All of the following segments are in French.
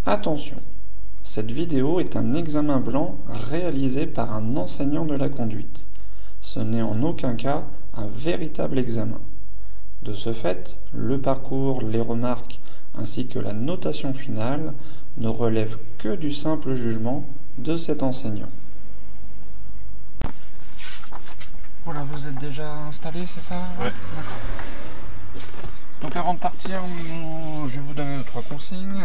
Attention, cette vidéo est un examen blanc réalisé par un enseignant de la conduite. Ce n'est en aucun cas un véritable examen. De ce fait, le parcours, les remarques ainsi que la notation finale ne relèvent que du simple jugement de cet enseignant. Voilà, vous êtes déjà installé, c'est ça? Ouais. Donc avant de partir, je vais vous donner 2-3 consignes.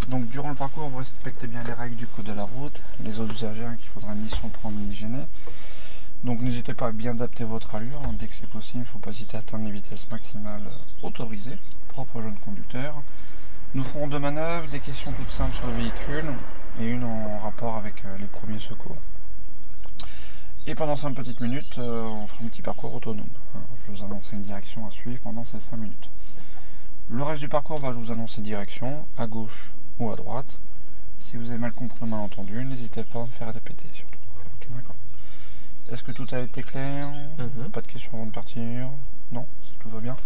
Donc durant le parcours, vous respectez bien les règles du code de la route, les autres usagers qu'il faudra ni surprendre ni gêner. Donc n'hésitez pas à bien adapter votre allure. Dès que c'est possible, il ne faut pas hésiter à atteindre les vitesses maximales autorisées, propres aux jeunes conducteurs. Nous ferons 2 manœuvres, des questions toutes simples sur le véhicule et une en rapport avec les premiers secours. Et pendant 5 petites minutes, on fera un petit parcours autonome. Je vous annonce une direction à suivre pendant ces 5 minutes. Le reste du parcours, je vous annonce une direction, à gauche ou à droite. Si vous avez mal compris ou mal entendu, n'hésitez pas à me faire répéter surtout. Okay, d'accord. Est-ce que tout a été clair? Pas de questions avant de partir? Non, tout va bien.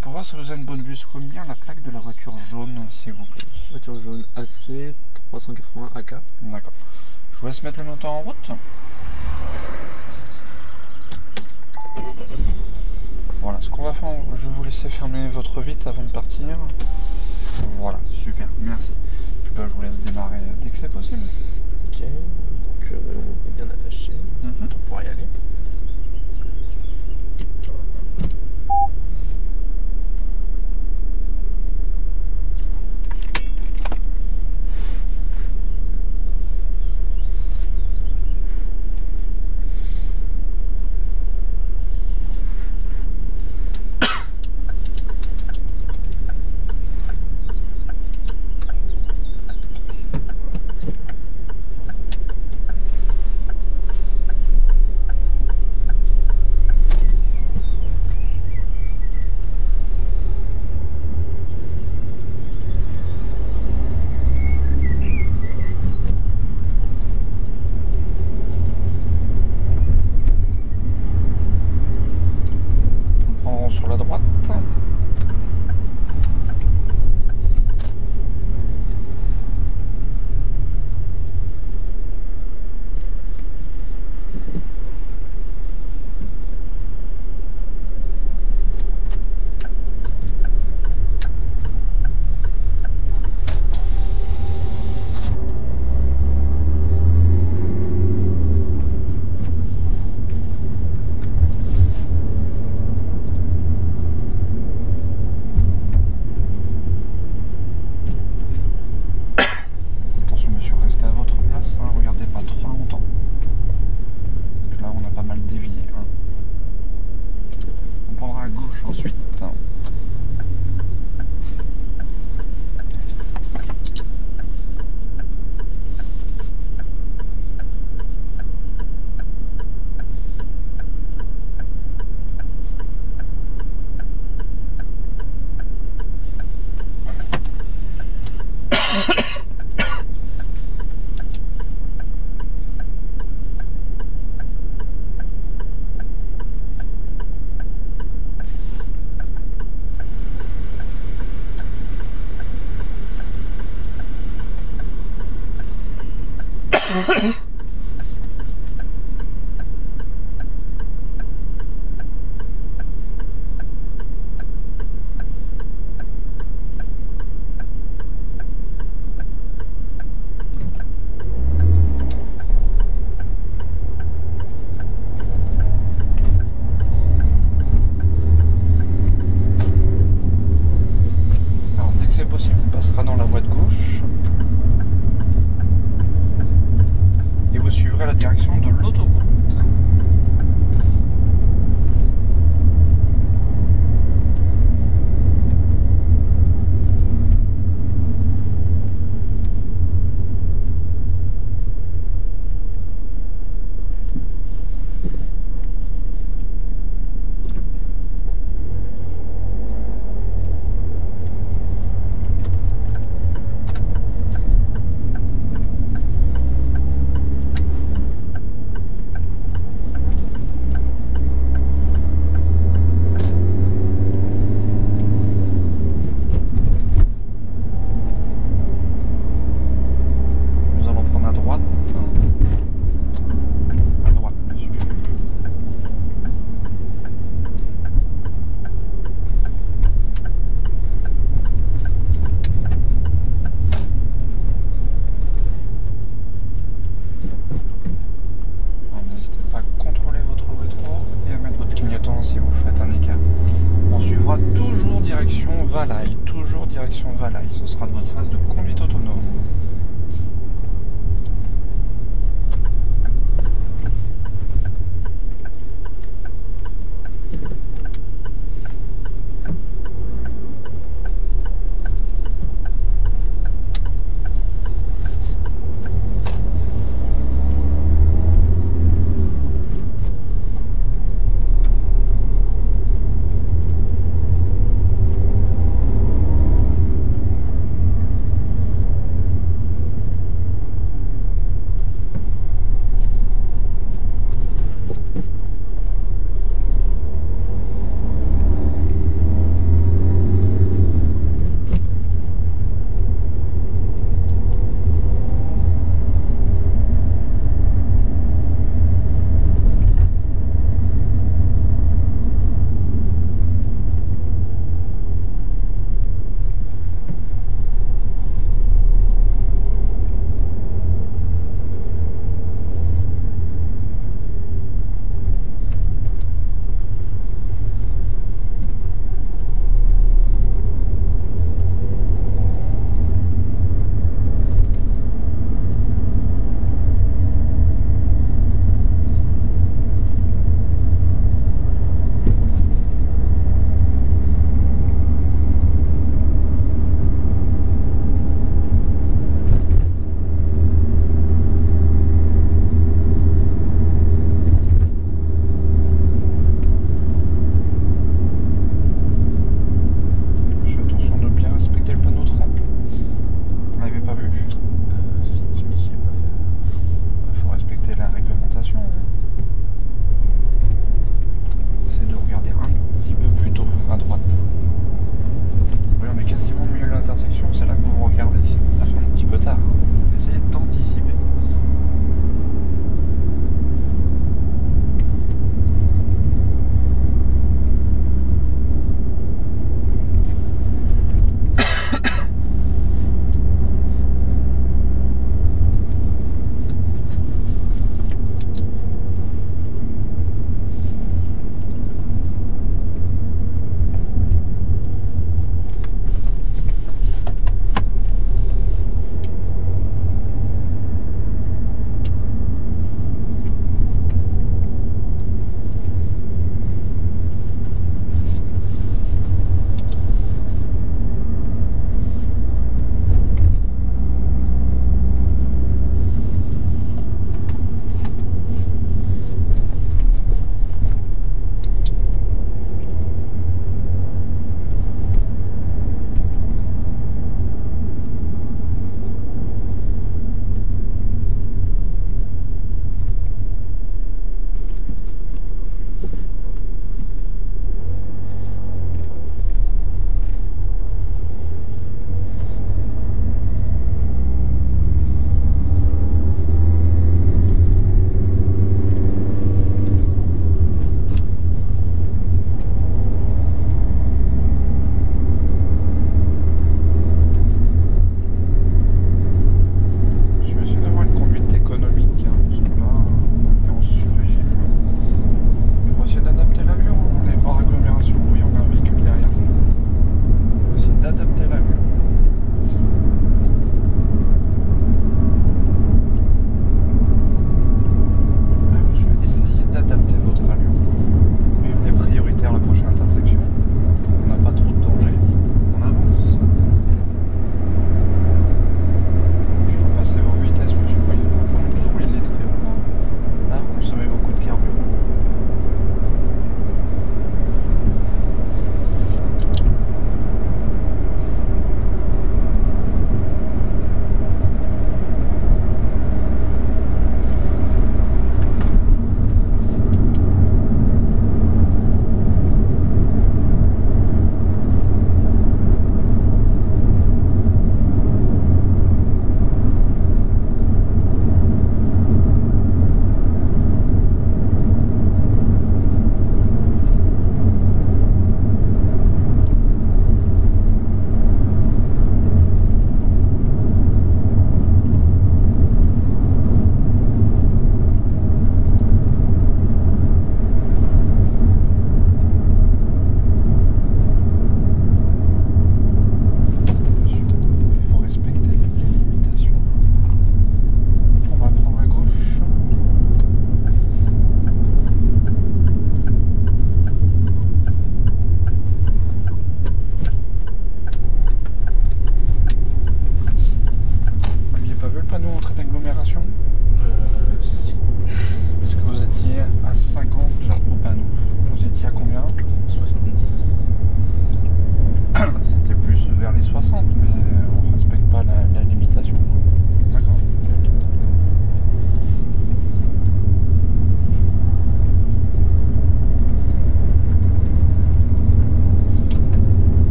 Pour voir si vous avez une bonne vue, combien la plaque de la voiture jaune, s'il vous plaît? Voiture jaune AC 380 AK. D'accord. Je vous laisse mettre le moteur en route. Voilà, ce qu'on va faire, je vais vous laisser fermer votre vitre avant de partir. Voilà, super, merci. Puis je vous laisse démarrer dès que c'est possible. Ok, donc bien attaché, on pourra y aller. Sur la droite. Ensuite, alors dès que c'est possible, on passera dans la voie de gauche et vous suivrez la direction de l'autoroute. direction Valaï. Ce sera de votre phase de conduite autonome.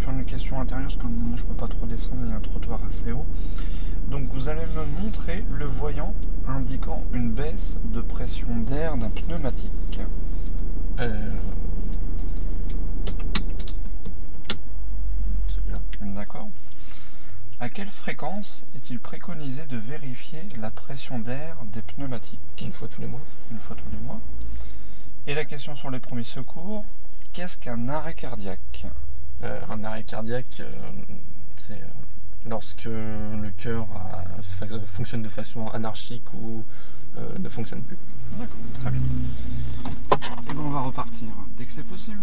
faire une question intérieure parce que moi, je peux pas trop descendre, il y a un trottoir assez haut. Donc vous allez me montrer le voyant indiquant une baisse de pression d'air d'un pneumatique. C'est bien. D'accord. À quelle fréquence est-il préconisé de vérifier la pression d'air des pneumatiques? Une fois tous les mois. Une fois tous les mois. Et la question sur les premiers secours, qu'est-ce qu'un arrêt cardiaque? Un arrêt cardiaque, c'est lorsque le cœur fonctionne de façon anarchique ou ne fonctionne plus. D'accord, très bien. Et bien on va repartir dès que c'est possible.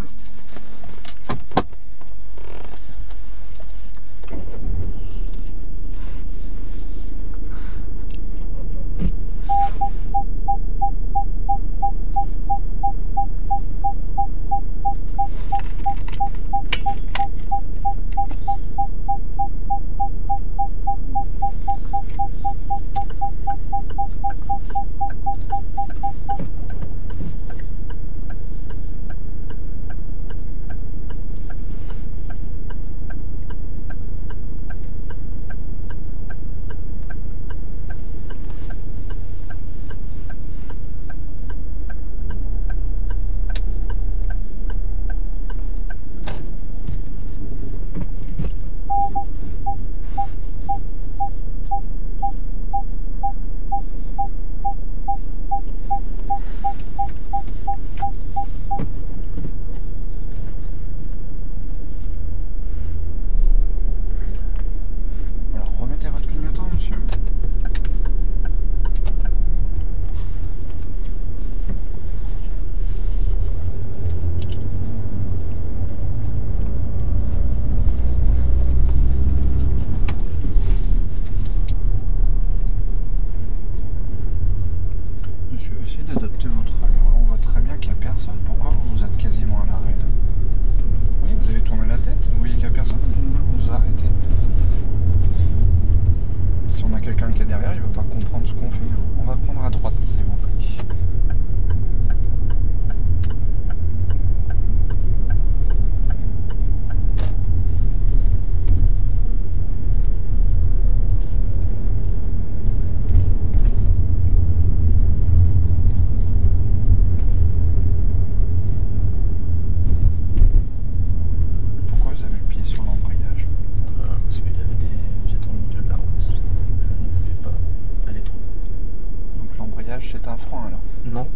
C'est un frein alors? Non.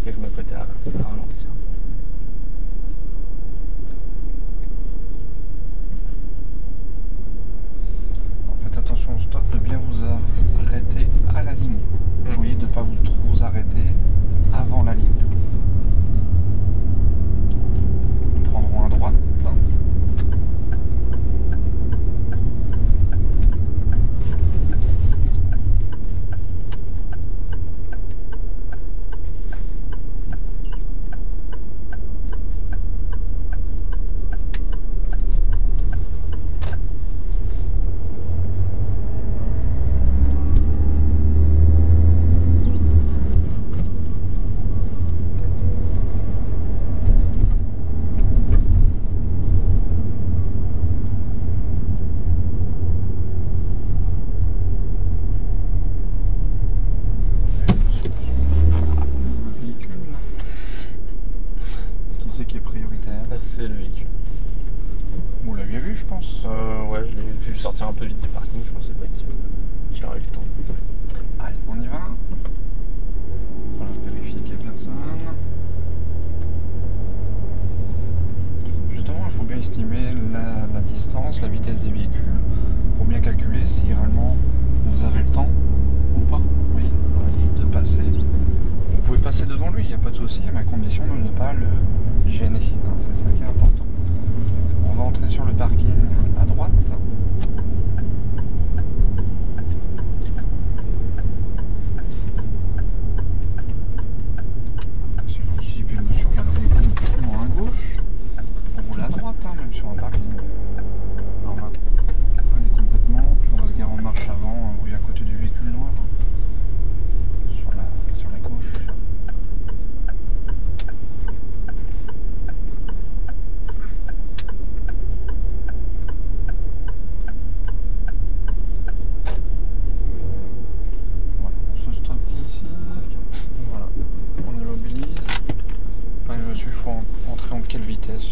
Et je m'apprêtais à ralentir. Faites attention au stop, de bien vous arrêter à la ligne. Oui, de ne pas vous arrêter avant la ligne. Nous prendrons à droite. C'est le véhicule. Vous l'aviez vu, je pense. Ouais, je l'ai vu sortir un peu vite du parking, je pensais pas qu'il aurait eu le temps. Allez, on y va. Voilà, vérifier qu'il n'y a personne. Justement, il faut bien estimer la distance, la vitesse des véhicules, pour bien calculer si réellement vous avez le temps ou pas, oui, de passer. Vous pouvez passer devant lui, il n'y a pas de souci, mais à condition de ne pas le gêner. C'est ça qui est important. On va entrer sur le parking à droite. Si bien monsieur regarde le véhicule à gauche, on roule à droite, même sur un parking. Alors on va aller complètement, puis on va se garer en marche avant, oui, à côté du véhicule noir, sur la gauche.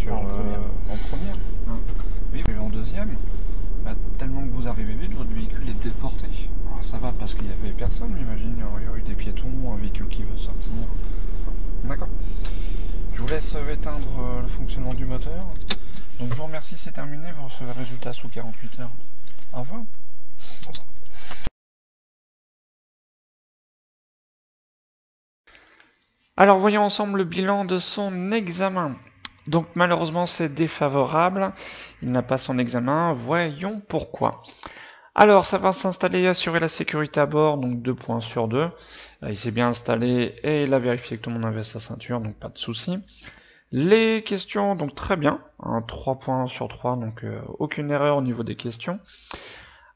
sur, en première. En première. Hein. Oui, mais en deuxième, bah, tellement que vous arrivez vite, votre véhicule est déporté. Alors ça va parce qu'il y avait personne, j'imagine, il y aurait eu des piétons, un véhicule qui veut sortir. D'accord. Je vous laisse éteindre le fonctionnement du moteur. Donc je vous remercie, c'est terminé, vous recevez le résultat sous 48 heures. Au revoir. Au revoir. Alors voyons ensemble le bilan de son examen. Donc malheureusement c'est défavorable, il n'a pas son examen, voyons pourquoi. Alors ça va s'installer et assurer la sécurité à bord, donc 2 points sur 2. Il s'est bien installé et il a vérifié que tout le monde avait sa ceinture, donc pas de souci. Les questions, donc très bien, 3 points sur 3, donc aucune erreur au niveau des questions.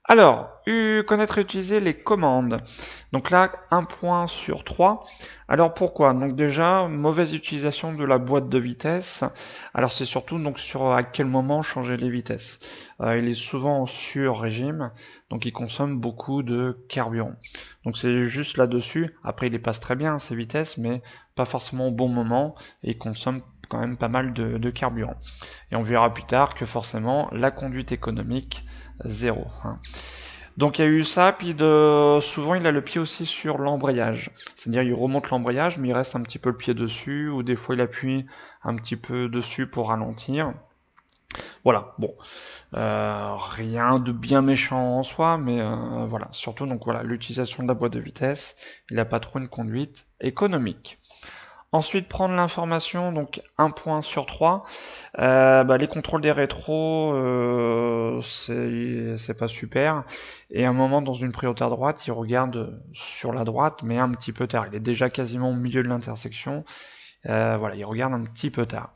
Alors, connaître et utiliser les commandes. Donc là, 1 point sur 3. Alors pourquoi? Donc déjà, mauvaise utilisation de la boîte de vitesse. Alors c'est surtout donc sur à quel moment changer les vitesses. Il est souvent sur régime, donc il consomme beaucoup de carburant. Donc c'est juste là-dessus. Après, il les passe très bien ces vitesses, mais pas forcément au bon moment, et il consomme quand même pas mal de carburant. Et on verra plus tard que forcément, la conduite économique, 0. Donc il y a eu ça, puis souvent il a le pied aussi sur l'embrayage. C'est-à-dire il remonte l'embrayage, mais il reste un petit peu le pied dessus, ou des fois il appuie un petit peu dessus pour ralentir. Voilà, bon. Rien de bien méchant en soi, mais voilà. Surtout donc voilà, l'utilisation de la boîte de vitesse, il n'a pas trop une conduite économique. Ensuite, prendre l'information, donc 1 point sur 3. Les contrôles des rétros, c'est pas super. Et à un moment, dans une prioritaire droite, il regarde sur la droite, mais un petit peu tard. Il est déjà quasiment au milieu de l'intersection. Voilà, il regarde un petit peu tard.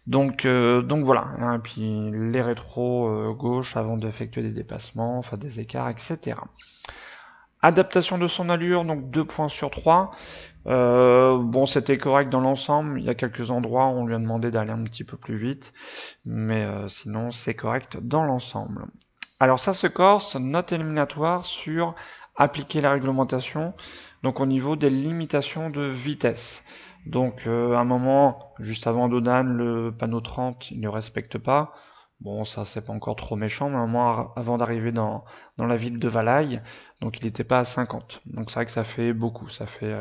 Donc voilà. Et puis les rétros gauche avant d'effectuer des dépassements, enfin des écarts, etc. Adaptation de son allure, donc 2 points sur 3. Bon, c'était correct dans l'ensemble. Il y a quelques endroits où on lui a demandé d'aller un petit peu plus vite, mais sinon c'est correct dans l'ensemble. Alors ça se corse, note éliminatoire sur appliquer la réglementation, donc au niveau des limitations de vitesse. Donc à un moment, juste avant Dodane, le panneau 30, il ne respecte pas. Bon, ça c'est pas encore trop méchant, mais à un moment avant d'arriver dans la ville de Valaï, donc il n'était pas à 50. Donc c'est vrai que ça fait beaucoup, ça fait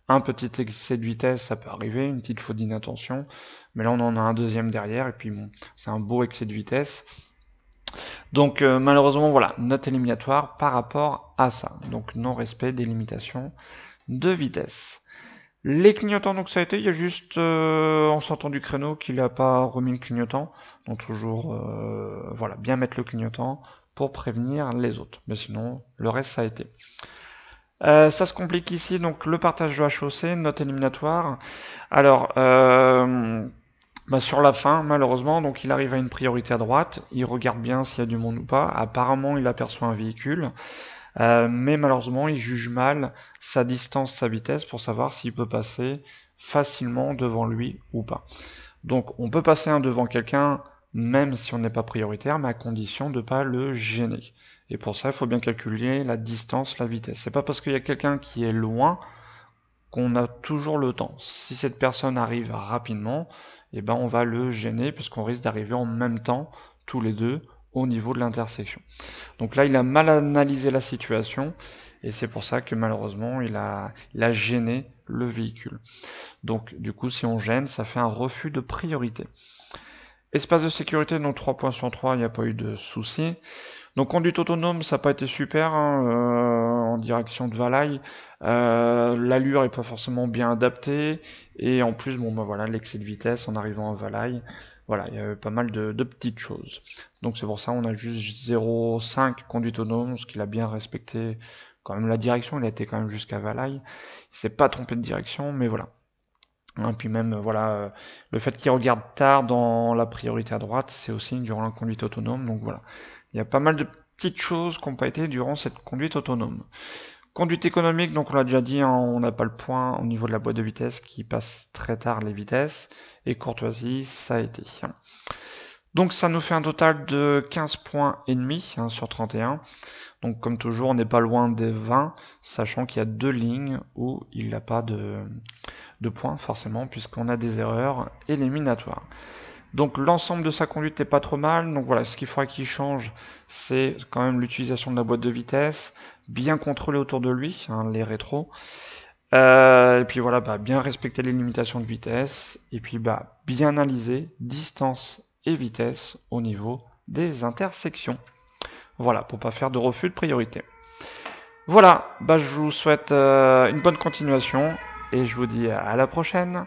un petit excès de vitesse, ça peut arriver, une petite faute d'inattention, mais là on en a un deuxième derrière, et puis bon, c'est un beau excès de vitesse. Donc malheureusement voilà, note éliminatoire par rapport à ça, donc non-respect des limitations de vitesse. Les clignotants, donc ça a été, il y a juste en sortant du créneau qu'il n'a pas remis le clignotant, donc toujours voilà, bien mettre le clignotant pour prévenir les autres, mais sinon le reste ça a été. Ça se complique ici, donc le partage de HOC, note éliminatoire. Alors sur la fin, malheureusement, donc il arrive à une priorité à droite, il regarde bien s'il y a du monde ou pas, apparemment il aperçoit un véhicule. Mais malheureusement il juge mal sa distance, sa vitesse pour savoir s'il peut passer facilement devant lui ou pas. Donc on peut passer devant quelqu'un même si on n'est pas prioritaire, mais à condition de ne pas le gêner. Et pour ça il faut bien calculer la distance, la vitesse. C'est pas parce qu'il y a quelqu'un qui est loin qu'on a toujours le temps. Si cette personne arrive rapidement, eh ben on va le gêner puisqu'on risque d'arriver en même temps tous les deux au niveau de l'intersection. Donc là, il a mal analysé la situation et c'est pour ça que malheureusement, il a gêné le véhicule. Donc du coup, si on gêne, ça fait un refus de priorité. Espace de sécurité, donc 3 points sur 3, il n'y a pas eu de soucis. Donc conduite autonome, ça n'a pas été super en direction de Valaï. L'allure n'est pas forcément bien adaptée et en plus, bon voilà, l'excès de vitesse en arrivant à Valaï. Voilà, il y avait pas mal de petites choses. Donc c'est pour ça on a juste 0,5 conduite autonome, ce qu'il a bien respecté quand même la direction, il a été quand même jusqu'à Valaï. Il s'est pas trompé de direction, mais voilà. Et puis même voilà, le fait qu'il regarde tard dans la priorité à droite, c'est aussi durant la conduite autonome. Donc voilà, il y a pas mal de petites choses qui n'ont pas été durant cette conduite autonome. Conduite économique, donc on l'a déjà dit, on n'a pas le point au niveau de la boîte de vitesse qui passe très tard les vitesses. Et courtoisie, ça a été. Donc ça nous fait un total de 15 points et demi sur 31. Donc comme toujours, on n'est pas loin des 20, sachant qu'il y a 2 lignes où il n'a pas de points forcément, puisqu'on a des erreurs éliminatoires. Donc l'ensemble de sa conduite n'est pas trop mal. Donc voilà, ce qu'il faudra qu'il change, c'est quand même l'utilisation de la boîte de vitesse, bien contrôler autour de lui, hein, les rétros. Et puis voilà, bien respecter les limitations de vitesse, et puis bien analyser distance et vitesse au niveau des intersections. Voilà, pour pas faire de refus de priorité. Voilà, je vous souhaite une bonne continuation, et je vous dis à la prochaine.